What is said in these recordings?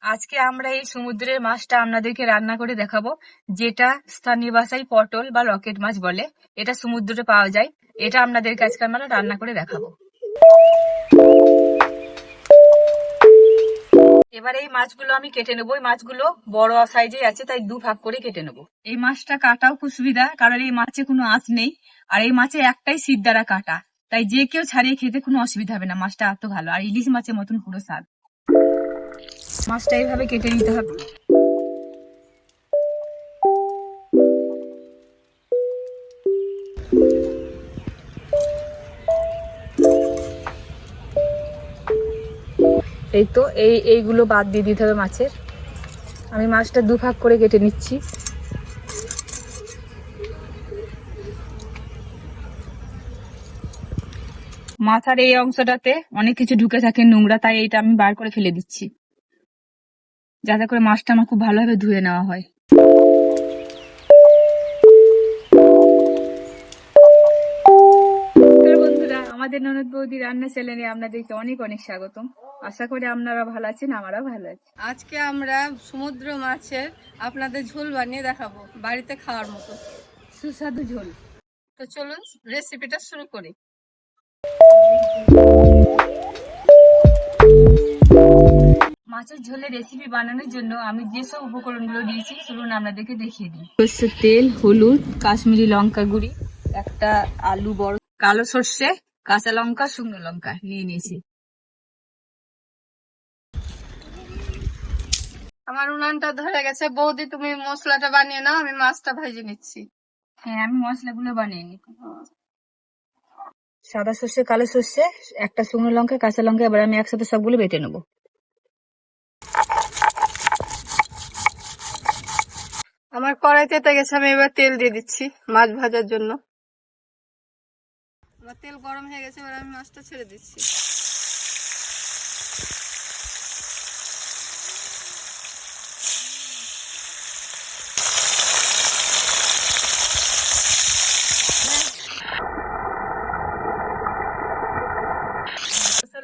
আজকে আমরা এই সমুদ্রের মাছটা আপনাদেরকে রান্না করে দেখাবো, যেটা স্থানীয় ভাষায় পটল বা রকেট মাছ বলে। এটা সমুদ্রে পাওয়া যায়। এটা আপনাদেরকে আজকে আমরা রান্না করে দেখাবো। এবার এই মাছগুলো আমি কেটে নেবো। এই মাছগুলো বড় সাইজে আছে, তাই দু ভাগ করে কেটে নেবো। এই মাছটা কাটাও খুব সুবিধা, কারণ এই মাছে কোনো আঁশ নেই, আর এই মাছে একটাই সিট দ্বারা কাটা, তাই যে কেউ ছাড়িয়ে খেতে কোনো অসুবিধা হবে না। মাছটা এত ভালো, আর ইলিশ মাছের মতন পুরো স্বাদ। মাছটা এইভাবে কেটে নিতে হবে। এই তো এইগুলো বাদ দিয়ে দিতে হবে মাছের। আমি মাছটা দু ভাগ করে কেটে নিচ্ছি। মাথার এই অংশটাতে অনেক কিছু ঢুকে থাকে, নোংরা, তাই এইটা আমি বার করে ফেলে দিচ্ছি, যাতে করে মাছটা আমার খুব ভালোভাবে ধুয়ে নেওয়া হয়। বন্ধুরা, আমাদের ননদ বৌদি রান্না চ্যানেলে আপনাদেরকে অনেক অনেক স্বাগতম। আশা করি আপনারা ভালো আছেন, আমরাও ভালো আছি। আজকে আমরা সমুদ্র মাছের আপনাদের ঝোল বানিয়ে দেখাবো, বাড়িতে খাওয়ার মতো সুস্বাদু ঝোল। তো চলুন রেসিপিটা শুরু করি। মাছের ঝোলের রেসিপি বানানোর জন্য আমি যেসব উপকরণগুলো দিয়েছি চলুন আপনাদেরকে দেখিয়ে দিই। সর্ষের তেল, হলুদ, কাশ্মীরি লঙ্কা গুঁড়ি, একটা আলু বড়, কালো সর্ষে, কাঁচা লঙ্কা, শুকনো লঙ্কা নিয়ে নিয়েছি। আমার উনানটা ধরে গেছে, বৌদি তুমি মশলাটা বানিয়ে নাও, আমি মাছটা ভেজে নিচ্ছি। হ্যাঁ, আমি মশলাগুলো বানিয়ে নিই। সাদা সর্ষে, কালো সর্ষে, একটা শুকনো লঙ্কা, কাঁচা লঙ্কা, এবার আমি একসাথে সবগুলো বেটে নেবো। আমার কড়াই তেতে গেছে, আমি এবার তেল দিয়ে দিচ্ছি মাছ ভাজার জন্য। আমার তেল গরম হয়ে গেছে, এবার আমি মাছটা ছেড়ে দিচ্ছি।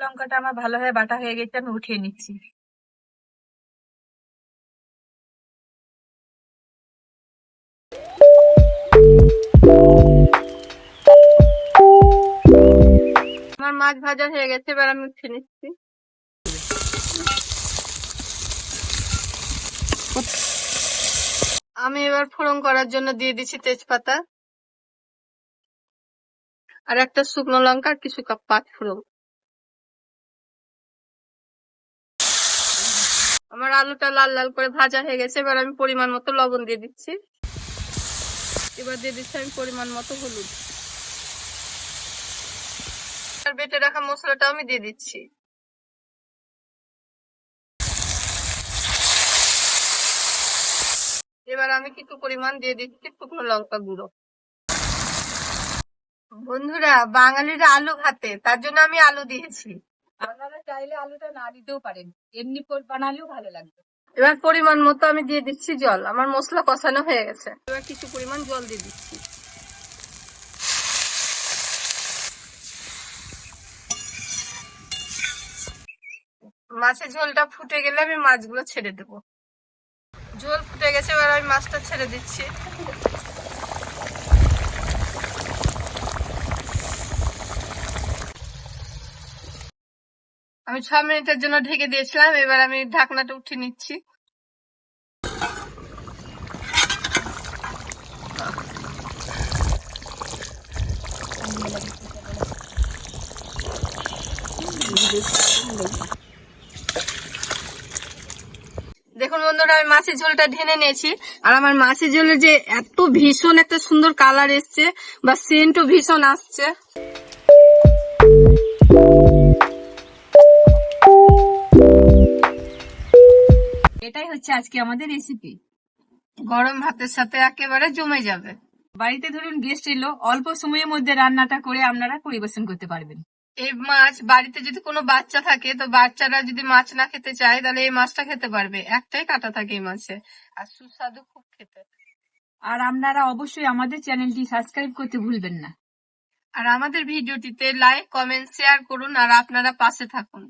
লঙ্কাটা আমার ভালোভাবে বাটা হয়ে গেছে, আমি উঠিয়ে নিচ্ছি। আমার মাছ ভাজা হয়ে গেছে, এবার আমি উঠিয়ে নিচ্ছি। আমি এবার ফোড়ন করার জন্য দিয়ে দিচ্ছি তেজপাতা আর একটা শুকনো লঙ্কা আর কিছু পাঁচ ফোড়ন। আমার আলুটা লাল লাল করে ভাজা হয়ে গেছে, এবার আমি পরিমাণ মতো লবণ দিয়ে দিচ্ছি। এবার দিয়ে দিচ্ছি আমি পরিমাণ মতো হলুদ। আর বেটে রাখা মশলাটা আমি দিয়ে দিচ্ছি। এবার আমি কিছু পরিমাণ দিয়ে দিচ্ছি শুকনো লঙ্কা গুঁড়ো। বন্ধুরা, বাঙালিরা আলু খাতে, তার জন্য আমি আলু দিয়েছি। আপনারা চাইলে আলুটা না দিতেও পারেন, এমনি বানালেও ভালো লাগবে। এবার পরিমাণ মতো আমি দিয়ে দিচ্ছি জল। আমার মশলা কষানো হয়ে গেছে, এবার কিছু পরিমাণ জল দিয়ে দিচ্ছি। মাছের ঝোলটা ফুটে গেলে আমি মাছগুলো ছেড়ে দেবো। ঝোল ফুটে গেছে, এবার আমি মাছটা ছেড়ে দিচ্ছি। আমি 6 মিনিটের জন্য ঢেকে দিয়েছিলাম, এবার আমি ঢাকনাটা উঠিয়ে নিচ্ছি। দেখুন বন্ধুরা, আমি মাছের ঝোলটা ঢেনে নিয়েছি, আর আমার মাছের ঝোলের যে এত ভীষণ একটা সুন্দর কালার এসছে, বা সেন্টও ভীষণ আসছে। এটাই হচ্ছে আজকে আমাদের রেসিপি। গরম ভাতের সাথে একেবারে জমে যাবে। বাড়িতে ধরুন গেস্ট এলো, অল্প সময়ের মধ্যে রান্নাটা করে আপনারা পরিবেশন করতে পারবেন। এই মাছ বাড়িতে যদি কোনো বাচ্চা থাকে, তো বাচ্চারা যদি মাছ না খেতে চায়, তাহলে এই মাছটা খেতে পারবে। একটাই কাঁটা থাকে এই মাছে, আর সুস্বাদু খুব খেতে। আর আপনারা অবশ্যই আমাদের চ্যানেলটি সাবস্ক্রাইব করতে ভুলবেন না। আর আমাদের ভিডিওটিতে লাইক, কমেন্ট, শেয়ার করুন, আর আপনারা পাশে থাকুন।